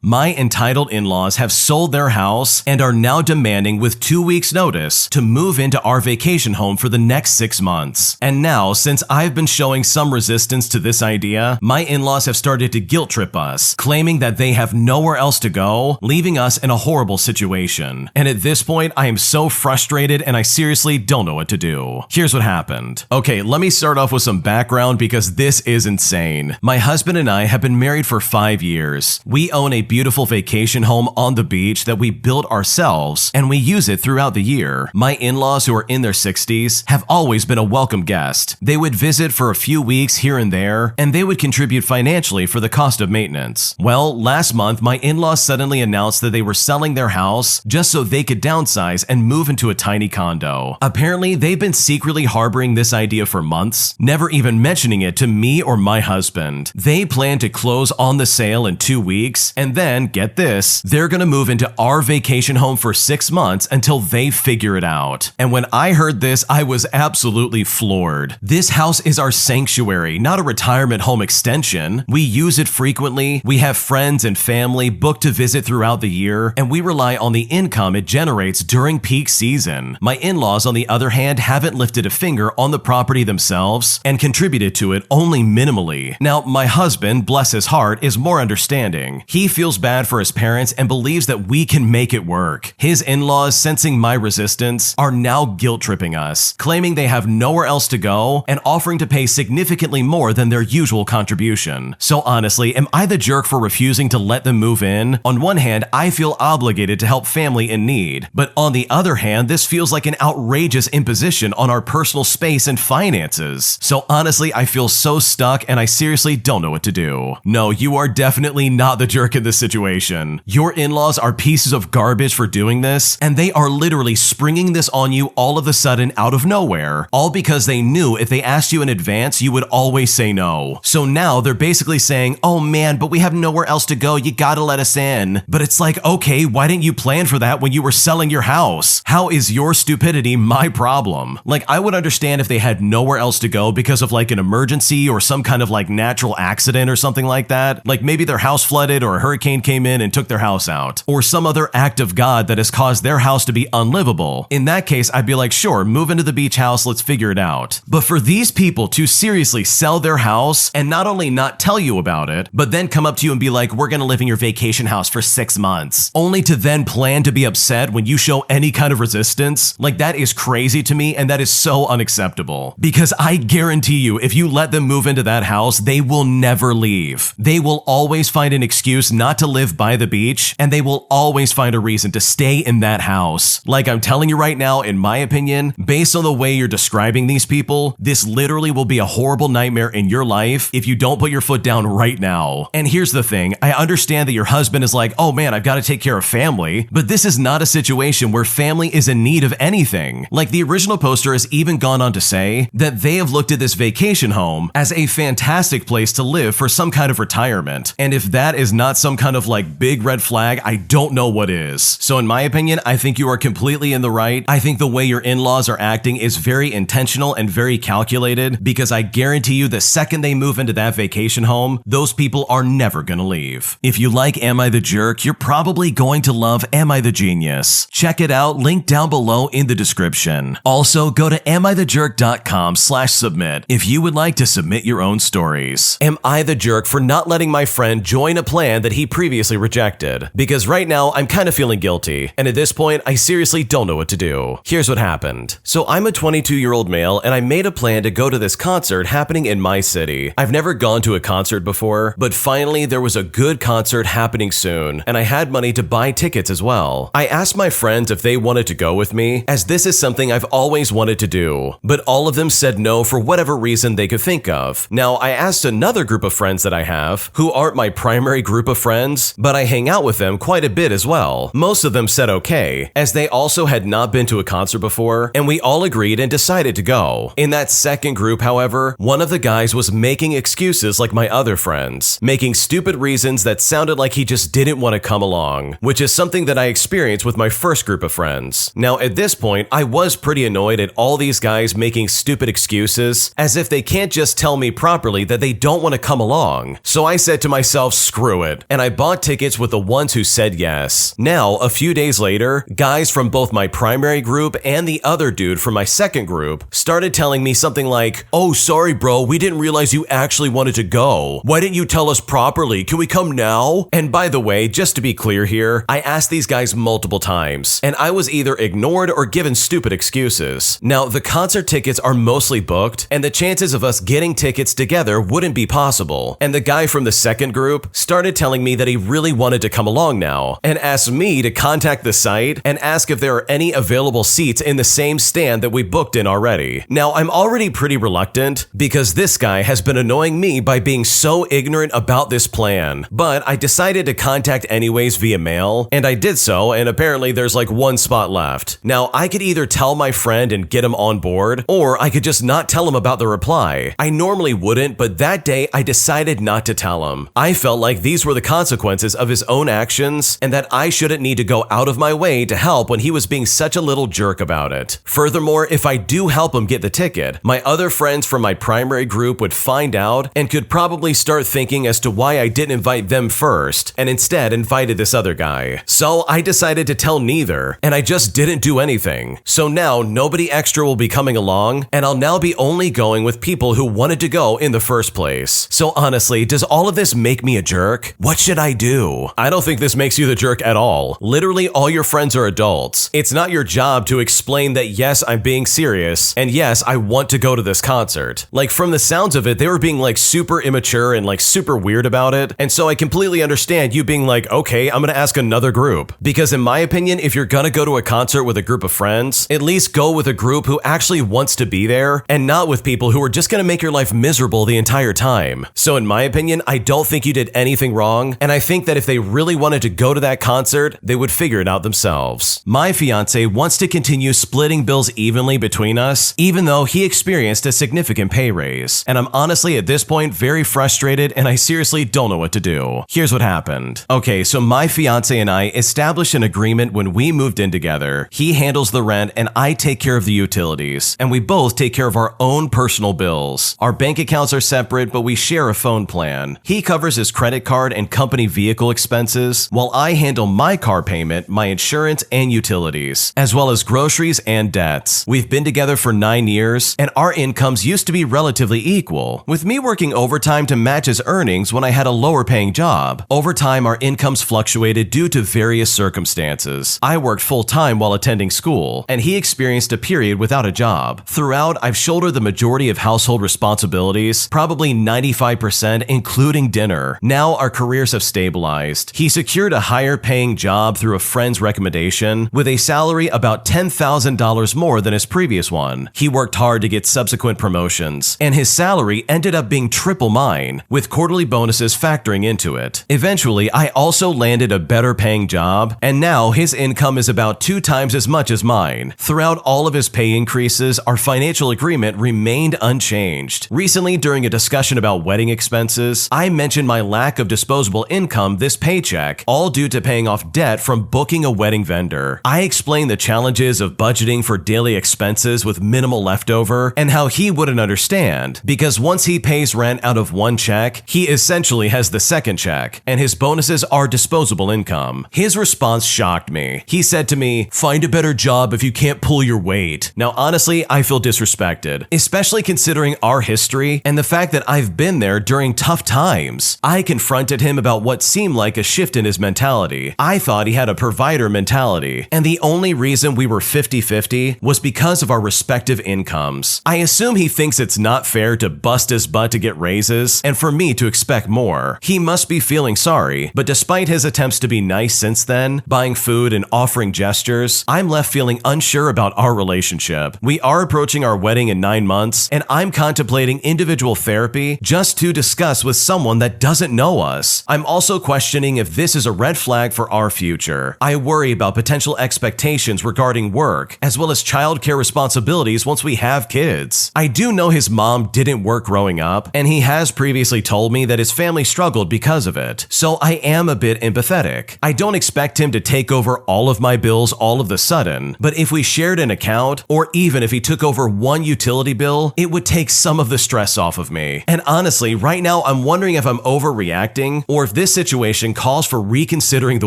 My entitled in-laws have sold their house and are now demanding with 2 weeks notice to move into our vacation home for the next 6 months. And now, since I've been showing some resistance to this idea, my in-laws have started to guilt trip us, claiming that they have nowhere else to go, leaving us in a horrible situation. And at this point, I am so frustrated and I seriously don't know what to do. Here's what happened. Okay, let me start off with some background because this is insane. My husband and I have been married for 5 years. We own a beautiful vacation home on the beach that we built ourselves, and we use it throughout the year. My in-laws, who are in their 60s, have always been a welcome guest. They would visit for a few weeks here and there, and they would contribute financially for the cost of maintenance. Well, last month, my in-laws suddenly announced that they were selling their house just so they could downsize and move into a tiny condo. Apparently, they've been secretly harboring this idea for months, never even mentioning it to me or my husband. They plan to close on the sale in 2 weeks, and then, get this, they're gonna move into our vacation home for 6 months until they figure it out. And when I heard this, I was absolutely floored. This house is our sanctuary, not a retirement home extension. We use it frequently, we have friends and family booked to visit throughout the year, and we rely on the income it generates during peak season. My in-laws, on the other hand, haven't lifted a finger on the property themselves and contributed to it only minimally. Now, my husband, bless his heart, is more understanding. He feels bad for his parents and believes that we can make it work. His in-laws, sensing my resistance, are now guilt-tripping us, claiming they have nowhere else to go and offering to pay significantly more than their usual contribution. So honestly, am I the jerk for refusing to let them move in? On one hand, I feel obligated to help family in need, but on the other hand, this feels like an outrageous imposition on our personal space and finances. So honestly, I feel so stuck and I seriously don't know what to do. No, you are definitely not the jerk in this situation. Your in-laws are pieces of garbage for doing this, and they are literally springing this on you all of a sudden out of nowhere, all because they knew if they asked you in advance, you would always say no. So now they're basically saying, oh man, but we have nowhere else to go, you gotta let us in. But it's like, okay, why didn't you plan for that when you were selling your house? How is your stupidity my problem? Like, I would understand if they had nowhere else to go because of like an emergency or some kind of like natural accident or something like that. Like maybe their house flooded or a hurricane came in and took their house out, or some other act of God that has caused their house to be unlivable. In that case, I'd be like, sure, move into the beach house, let's figure it out. But for these people to seriously sell their house and not only not tell you about it, but then come up to you and be like, we're gonna live in your vacation house for 6 months, only to then plan to be upset when you show any kind of resistance, like that is crazy to me, and that is so unacceptable. Because I guarantee you, if you let them move into that house, they will never leave. They will always find an excuse not to live by the beach, and they will always find a reason to stay in that house. Like, I'm telling you right now, in my opinion, based on the way you're describing these people, this literally will be a horrible nightmare in your life if you don't put your foot down right now. And here's the thing, I understand that your husband is like, oh man, I've got to take care of family, but this is not a situation where family is in need of anything. Like, the original poster has even gone on to say that they have looked at this vacation home as a fantastic place to live for some kind of retirement. And if that is not some kind of like big red flag, I don't know what is. So in my opinion, I think you are completely in the right. I think the way your in-laws are acting is very intentional and very calculated, because I guarantee you the second they move into that vacation home, those people are never gonna leave. If you like Am I the Jerk, you're probably going to love Am I the Genius. Check it out, link down below in the description. Also, go to amithejerk.com/submit if you would like to submit your own stories. Am I the jerk for not letting my friend join a plan that he previously rejected? Because right now, I'm kind of feeling guilty, and at this point, I seriously don't know what to do. Here's what happened. So I'm a 22-year-old male, and I made a plan to go to this concert happening in my city. I've never gone to a concert before, but finally there was a good concert happening soon, and I had money to buy tickets as well. I asked my friends if they wanted to go with me, as this is something I've always wanted to do, but all of them said no for whatever reason they could think of. Now, I asked another group of friends that I have, who aren't my primary group of friends, but I hang out with them quite a bit as well. Most of them said okay, as they also had not been to a concert before, and we all agreed and decided to go. In that second group, however, one of the guys was making excuses like my other friends, making stupid reasons that sounded like he just didn't want to come along, which is something that I experienced with my first group of friends. Now, at this point, I was pretty annoyed at all these guys making stupid excuses, as if they can't just tell me properly that they don't want to come along. So I said to myself, screw it, and I bought tickets with the ones who said yes. Now, a few days later, guys from both my primary group and the other dude from my second group started telling me something like, "Oh, sorry bro, we didn't realize you actually wanted to go. Why didn't you tell us properly? Can we come now?" And by the way, just to be clear here, I asked these guys multiple times, and I was either ignored or given stupid excuses. Now, the concert tickets are mostly booked, and the chances of us getting tickets together wouldn't be possible. And the guy from the second group started telling me that he really wanted to come along now, and asked me to contact the site and ask if there are any available seats in the same stand that we booked in already. Now, I'm already pretty reluctant because this guy has been annoying me by being so ignorant about this plan, but I decided to contact anyways via mail, and I did so, and apparently there's like one spot left. Now, I could either tell my friend and get him on board, or I could just not tell him about the reply. I normally wouldn't, but that day I decided not to tell him. I felt like these were the consequences of his own actions, and that I shouldn't need to go out of my way to help when he was being such a little jerk about it. Furthermore, if I do help him get the ticket, my other friends from my primary group would find out and could probably start thinking as to why I didn't invite them first, and instead invited this other guy. So I decided to tell neither, and I just didn't do anything. So now nobody extra will be coming along, and I'll now be only going with people who wanted to go in the first place. So honestly, does all of this make me a jerk? What should I do? I don't think this makes you the jerk at all. Literally all your friends are adults. It's not your job to explain that yes, I'm being serious, and yes, I want to go to this concert. Like, from the sounds of it, they were being like super immature and like super weird about it, and so I completely understand you being like, okay, I'm gonna ask another group. Because in my opinion, if you're gonna go to a concert with a group of friends, at least go with a group who actually wants to be there, and not with people who are just gonna make your life miserable the entire time. So in my opinion, I don't think you did anything wrong, and I think that if they really wanted to go to that concert, they would figure it out themselves. My fiance wants to continue splitting bills evenly between us, even though he experienced a significant pay raise. And I'm honestly at this point very frustrated, and I seriously don't know what to do. Here's what happened. Okay, so my fiance and I established an agreement when we moved in together. He handles the rent and I take care of the utilities, and we both take care of our own personal bills. Our bank accounts are separate, but we share a phone plan. He covers his credit card and company vehicle expenses, while I handle my car payment, my insurance, and utilities, as well as groceries and debts. We've been together for 9 years, and our incomes used to be relatively equal, with me working overtime to match his earnings when I had a lower paying job. Over time, our incomes fluctuated due to various circumstances. I worked full-time while attending school, and he experienced a period without a job. Throughout, I've shouldered the majority of household responsibilities, probably 95%, including dinner. Now our careers have stabilized. He secured a higher paying job through a friend's recommendation, with a salary about $10,000 more than his previous one. He worked hard to get subsequent promotions, and his salary ended up being triple mine, with quarterly bonuses factoring into it. Eventually, I also landed a better paying job, and now his income is about 2 times as much as mine. Throughout all of his pay increases, our financial agreement remained unchanged. Recently, during a discussion about wedding expenses, I mentioned my lack of disposable income this paycheck, all due to paying off debt from booking a wedding vendor. I explained the challenges of budgeting for daily expenses with minimal leftover, and how he wouldn't understand, because once he pays rent out of one check, he essentially has the second check, and his bonuses are disposable income. His response shocked me. He said to me, "Find a better job if you can't pull your weight." Now honestly, I feel disrespected, especially considering our history and the fact that I've been there during tough times. I confronted him about what seemed like a shift in his mentality. I thought he had a provider mentality, and the only reason we were 50-50 was because of our respective incomes. I assume he thinks it's not fair to bust his butt to get raises, and for me to expect more. He must be feeling sorry, but despite his attempts to be nice since then, buying food and offering gestures, I'm left feeling unsure about our relationship. We are approaching our wedding in 9 months, and I'm contemplating individual therapy just to discuss with someone that doesn't know us. I'm also questioning if this is a red flag for our future. I worry about potential expectations regarding work, as well as childcare responsibilities once we have kids. I do know his mom didn't work growing up, and he has previously told me that his family struggled because of it, so I am a bit empathetic. I don't expect him to take over all of my bills all of the sudden, but if we shared an account, or even if he took over one utility bill, it would take some of the stress off of me. And honestly, right now I'm wondering if I'm overreacting, or if this situation calls for reconsidering the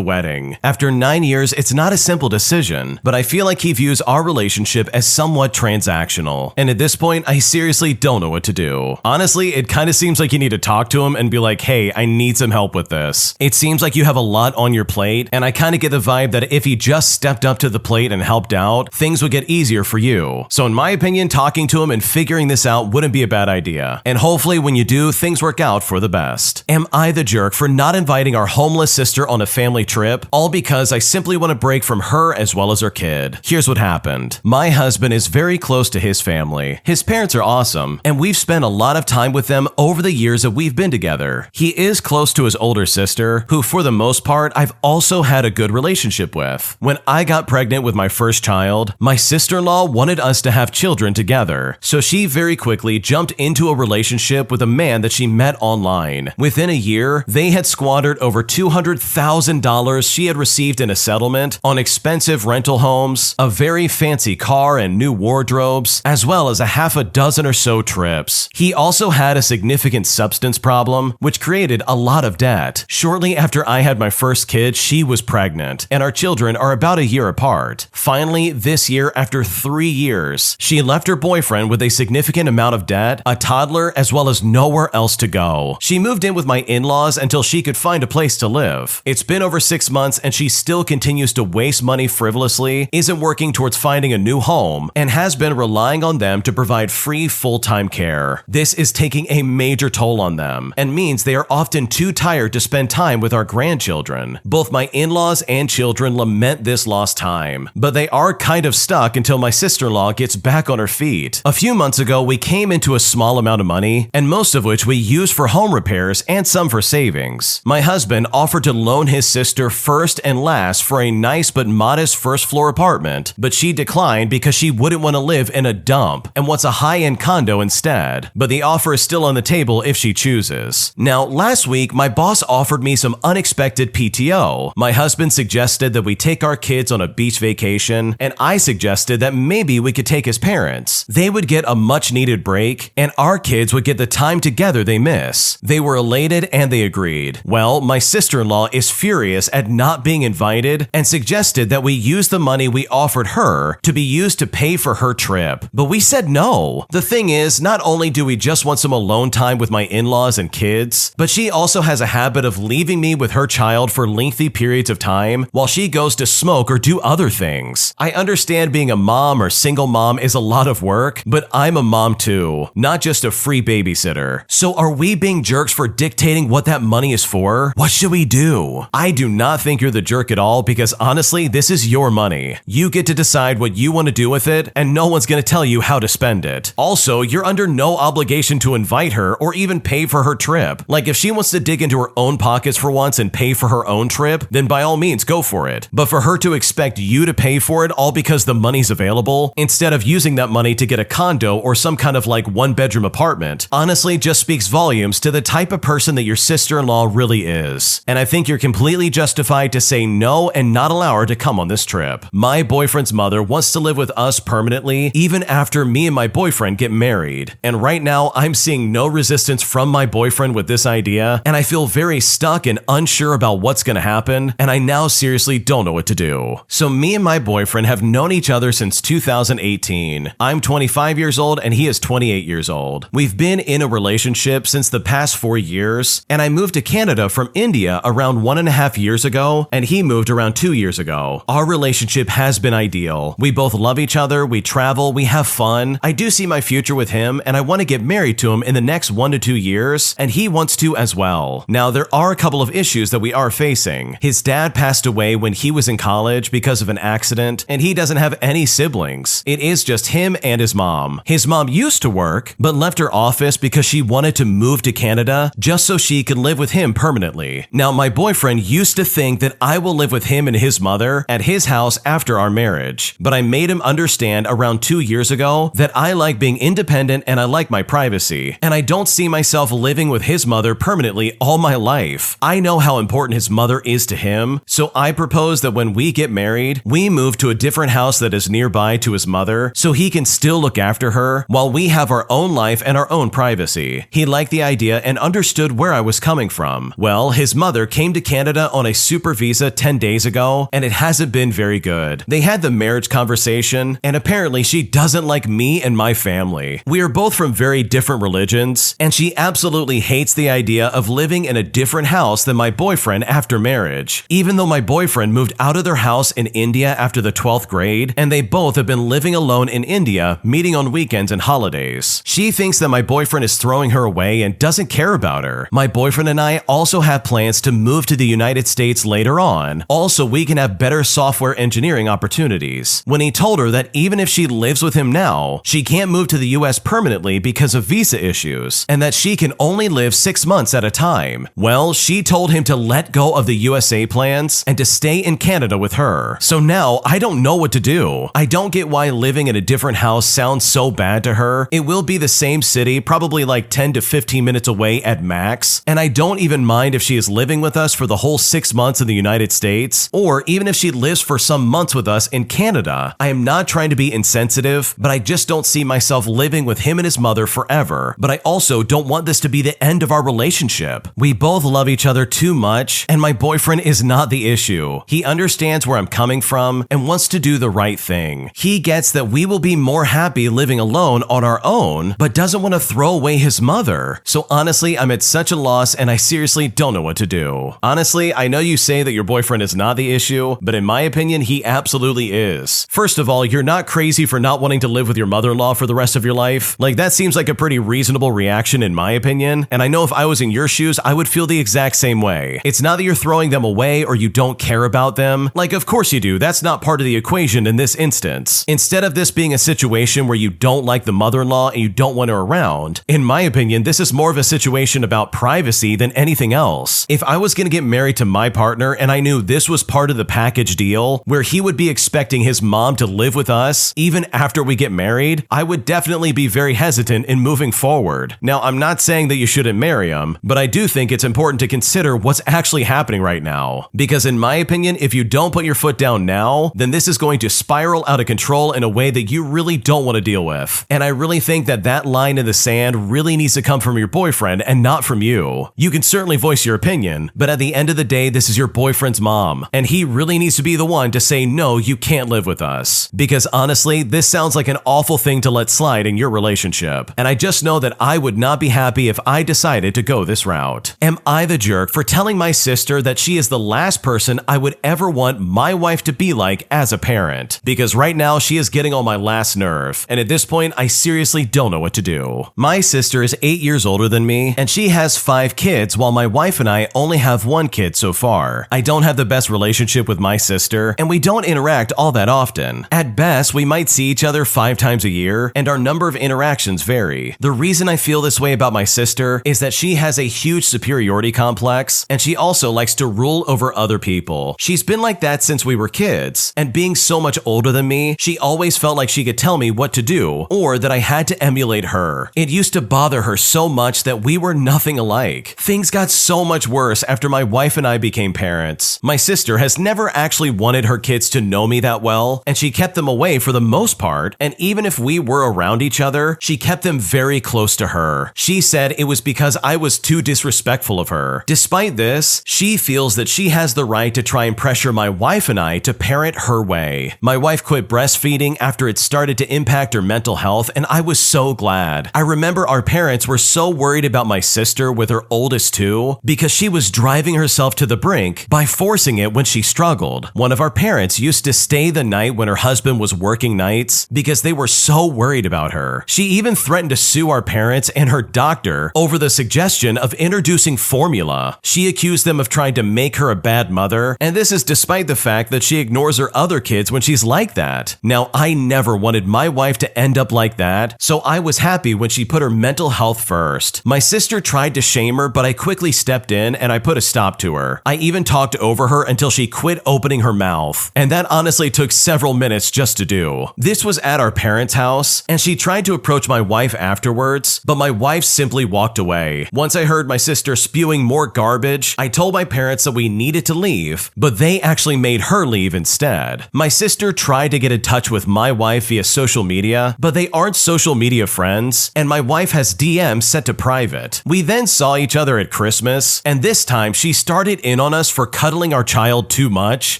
wedding. After 9 years, it's not a simple decision, but I feel like he views our relationship as somewhat transactional. And at this point, I seriously don't know what to do. Honestly, it kind of seems like you need to talk to him and be like, hey, I need some help with this. It seems like you have a lot on your plate, and I kind of get the vibe that if he just stepped up to the plate and helped out, things would get easier for you. So in my opinion, talking to him and figuring this out wouldn't be a bad idea. And hopefully when you do, things work out for the best. Am I the jerk for not inviting our homeless sister on a family trip, all because I simply want to break from her as well as her kid? Here's what happened. My husband is very close to his family. His parents are awesome, and we've spent a lot of time with them over the years that we've been together. He is close to his older sister, who for the most part, I've also had a good relationship with. When I got pregnant with my first child, my sister-in-law wanted us to have children together, so she very quickly jumped into a relationship with a man that she met online. Within a year, they had squandered over $200,000 she had received in a settlement on expensive rental homes, a very fancy car and new wardrobes, as well as a half a dozen or so trips. He also had a significant substance problem, which created a lot of debt. Shortly after I had my first kid, she was pregnant, and our children are about a year apart. Finally, this year, after 3 years, she left her boyfriend with a significant amount of debt, a toddler, as well as nowhere else to go. She moved in with my in-laws until she could find a place to live. It's been over 6 months and she still continues to waste money frivolously, isn't working towards finding a new home, and has been relying on them to provide free full-time care. This is taking a major toll on them and means they are often too tired to spend time with our grandchildren. Both my in-laws and children lament this lost time, but they are kind of stuck until my sister-in-law gets back on her feet. A few months ago, we came into a small amount of money, and most of which we used for home repairs and some for savings. My husband offered to loan his sister first and last for a nice but modest first-floor apartment, but she declined because she wouldn't want to live in a dump and wants a high-end condo instead. But the offer is still on the table if she chooses. Now, last week, my boss offered me some unexpected PTO. My husband suggested that we take our kids on a beach vacation, and I suggested that maybe we could take his parents. They would get a much-needed break, and our kids would get the time together they miss. They were elated and they agreed. Well, my sister-in-law is furious at not being invited and suggested that we use the money we offered her to be used to pay for her trip. But we said no. The thing is, not only do we just want some alone time with my in-laws and kids, but she also has a habit of leaving me with her child for lengthy periods of time while she goes to smoke or do other things. I understand being a mom or single mom is a lot of work, but I'm a mom too, not just a free babysitter. So are we being jerks for dictating what that money is for? What should we do? I do not think you're the jerk at all because honestly, this is your money. You get to decide what you want to do with it, and no one's going to tell you how to spend it. Also, you're under no obligation to invite her or even pay for her trip. Like if she wants to dig into her own pockets for once and pay for her own trip, then by all means go for it. But for her to expect you to pay for it all because the money's available, instead of using that money to get a condo or some kind of like one-bedroom apartment, honestly just speaks volumes to the type of person that your sister-in-law really is. And I think you're completely justified to say no and not allow her to come on this trip. My boyfriend's mother wants to live with us permanently even after me and my boyfriend get married. And right now, I'm seeing no resistance from my boyfriend with this idea, and I feel very stuck and unsure about what's going to happen, and I now seriously don't know what to do. So me and my boyfriend have known each other since 2018. I'm 25 years old and he is 28 years old. We've been in a relationship since the past 4 years, and I moved to Canada from India around 1.5 years ago, and he moved around 2 years ago. Our relationship has been ideal. We both love each other, we travel, we have fun. I do see my future with him, and I want to get married to him in the next 1 to 2 years, and he wants to as well. Now, there are a couple of issues that we are facing. His dad passed away when he was in college because of an accident, and he doesn't have any siblings. It is just him and his mom. His mom used to work, but left her office because she wanted to move to Canada just so she could live with him permanently. Now, my boyfriend used to think that I will live with him and his mother at his house after our marriage, but I made him understand around 2 years ago that I like being independent and I like my privacy, and I don't see myself living with his mother permanently all my life. I know how important his mother is to him, so I propose that when we get married, we move to a different house that is nearby to his mother so he can still look after her while we have our own life and our own privacy. He liked the idea and understood where I was coming from. him? Well, his mother came to Canada on a super visa 10 days ago, and it hasn't been very good. They had the marriage conversation, and apparently she doesn't like me and my family. We are both from very different religions, and she absolutely hates the idea of living in a different house than my boyfriend after marriage, even though my boyfriend moved out of their house in India after the 12th grade, and they both have been living alone in India, meeting on weekends and holidays. She thinks that my boyfriend is throwing her away and doesn't care about her. My boyfriend and I also have plans to move to the United States later on, also we can have better software engineering opportunities. When he told her that even if she lives with him now, she can't move to the US permanently because of visa issues, and that she can only live 6 months at a time. Well, she told him to let go of the USA plans and to stay in Canada with her. So now I don't know what to do. I don't get why living in a different house sounds so bad to her. It will be the same city, probably like 10 to 15 minutes away at max, and I don't even mind if she is living with us for the whole 6 months in the United States, or even if she lives for some months with us in Canada. I am not trying to be insensitive, but I just don't see myself living with him and his mother forever. But I also don't want this to be the end of our relationship. We both love each other too much, and my boyfriend is not the issue. He understands where I'm coming from and wants to do the right thing. He gets that we will be more happy living alone on our own, but doesn't want to throw away his mother. So honestly, I'm at such a loss and I seriously don't know what to do. Honestly, I know you say that your boyfriend is not the issue, but in my opinion, he absolutely is. First of all, you're not crazy for not wanting to live with your mother-in-law for the rest of your life. Like, that seems like a pretty reasonable reaction in my opinion, and I know if I was in your shoes, I would feel the exact same way. It's not that you're throwing them away or you don't care about them. Like, of course you do. That's not part of the equation in this instance. Instead of this being a situation where you don't like the mother-in-law and you don't want her around, in my opinion, this is more of a situation about privacy than anything else. If I was going to get married to my partner and I knew this was part of the package deal, where he would be expecting his mom to live with us even after we get married, I would definitely be very hesitant in moving forward. Now, I'm not saying that you shouldn't marry him, but I do think it's important to consider what's actually happening right now. Because in my opinion, if you don't put your foot down now, then this is going to spiral out of control in a way that you really don't want to deal with. And I really think that that line in the sand really needs to come from your boyfriend and not from you. You can certainly voice your opinion, but at the end of the day, this is your boyfriend's mom, and he really needs to be the one to say, no, you can't live with us. Because honestly, this sounds like an awful thing to let slide in your relationship. And I just know that I would not be happy if I decided to go this route. Am I the jerk for telling my sister that she is the last person I would ever want my wife to be like as a parent? Because right now she is getting on my last nerve, and at this point I seriously don't know what to do. My sister is 8 years older than me, and she has 5 kids while my wife and I only have 1 kid so far. I don't have the best relationship with my sister, and we don't interact all that often. At best, we might see each other 5 times a year, and our number of interactions vary. The reason I feel this way about my sister is that she has a huge superiority complex, and she also likes to rule over other people. She's been like that since we were kids, and being so much older than me, she always felt like she could tell me what to do, or that I had to emulate her. It used to bother her so much that we were nothing alike. Things got so much worse after my wife and I became parents. My sister has never actually wanted her kids to know me that well, and she kept them away for the most part, and even if we were around each other, she kept them very close to her. She said it was because I was too disrespectful of her. Despite this, she feels that she has the right to try and pressure my wife and I to parent her way. My wife quit breastfeeding after it started to impact her mental health, and I was so glad. I remember our parents were so worried about my sister with her oldest 2 because she was driving herself to the brink by forcing it when she struggled. One of our parents used to stay the night when her husband was working nights because they were so worried about her. She even threatened to sue our parents and her doctor over the suggestion of introducing formula. She accused them of trying to make her a bad mother, and this is despite the fact that she ignores her other kids when she's like that. Now, I never wanted my wife to end up like that, so I was happy when she put her mental health first. My sister tried to shame her, but I quickly stepped in and I put a stop to her. I even talked over her until she quit opening her mouth, and that honestly took several minutes just to do. This was at our parents' house, and she tried to approach my wife afterwards, but my wife simply walked away. Once I heard my sister spewing more garbage, I told my parents that we needed to leave, but they actually made her leave instead. My sister tried to get in touch with my wife via social media, but they aren't social media friends, and my wife has DMs set to private. We then saw each other at Christmas Christmas, and this time she started in on us for cuddling our child too much,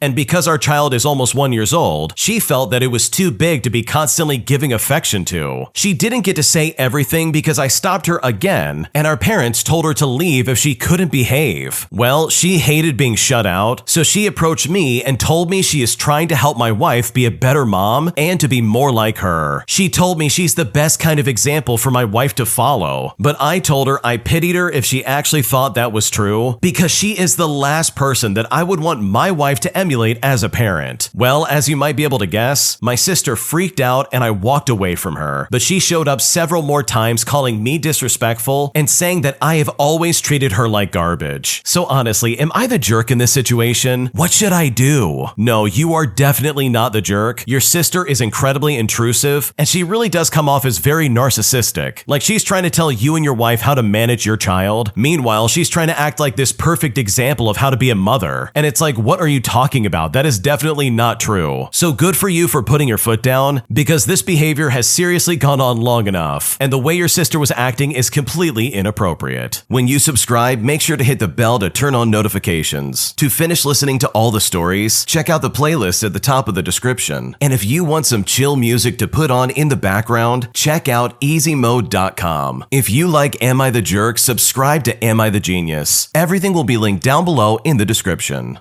and because our child is almost 1 year old, she felt that it was too big to be constantly giving affection to. She didn't get to say everything because I stopped her again, and our parents told her to leave if she couldn't behave. Well, she hated being shut out, so she approached me and told me she is trying to help my wife be a better mom and to be more like her. She told me she's the best kind of example for my wife to follow, but I told her I pitied her if she actually thought that was true, because she is the last person that I would want my wife to emulate as a parent. Well, as you might be able to guess, my sister freaked out and I walked away from her, but she showed up several more times calling me disrespectful and saying that I have always treated her like garbage. So honestly, am I the jerk in this situation? What should I do? No, you are definitely not the jerk. Your sister is incredibly intrusive, and she really does come off as very narcissistic. Like she's trying to tell you and your wife how to manage your child. Meanwhile, she's trying to act like this perfect example of how to be a mother. And it's like, what are you talking about? That is definitely not true. So good for you for putting your foot down, because this behavior has seriously gone on long enough, and the way your sister was acting is completely inappropriate. When you subscribe, make sure to hit the bell to turn on notifications. To finish listening to all the stories, check out the playlist at the top of the description. And if you want some chill music to put on in the background, check out easymode.com. If you like Am I the Jerk, subscribe to Am I the Genius. Everything will be linked down below in the description.